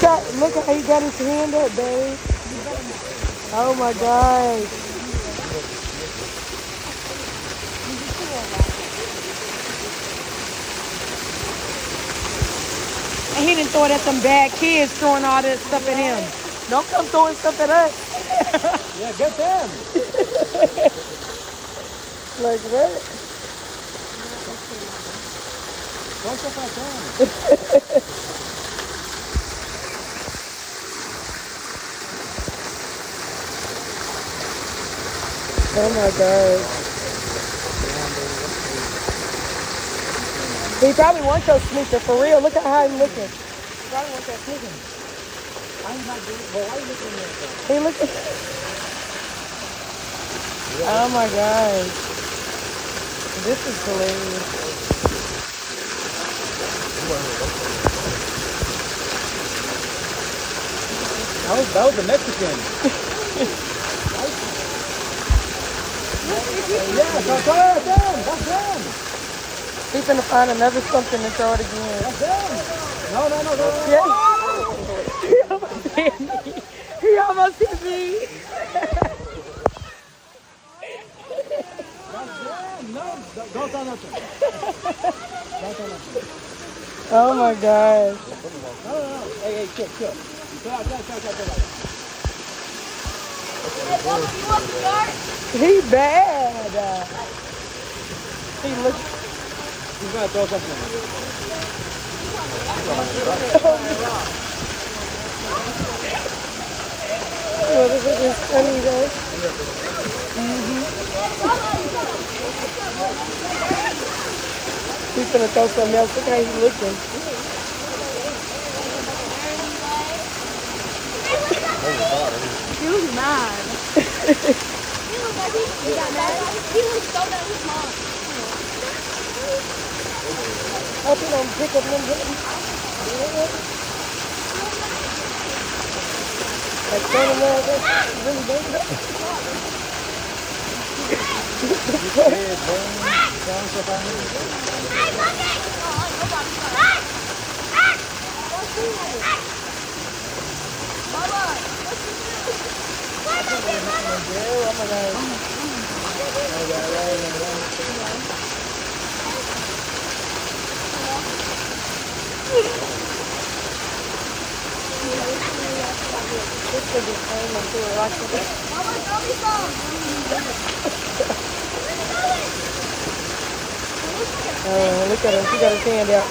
Look how he got his hand up, babe. Oh my God. And he didn't throw it at some bad kids throwing all that stuff at him. Don't come throwing stuff at us. Yeah, get them. Like what? Don't stuff like them. Oh my God. He probably wants your sneaker for real. Look at how he's looking. He probably wants that sneaker. I'm not doing it. Well, why are you looking at me? He looking. Oh my God. This is hilarious. That was the Mexican. Yeah, that's them. That's them. He's gonna find another something and throw it again. That's them. No. Yeah. He almost hit me. He almost hit me. That's them. No, don't tell nothing. Don't tell nothing. Oh my gosh. No. Hey, chill. Chill. He bad. He looks. He's gonna throw something at me. Well, this is funny though. He's gonna throw something else. Look how he's looking. He was mad. He got mad. He was so mad at his mom. I hope he don't pick up them hitting. Like turning around, that's really dangerous. Look at him. He got his hand out.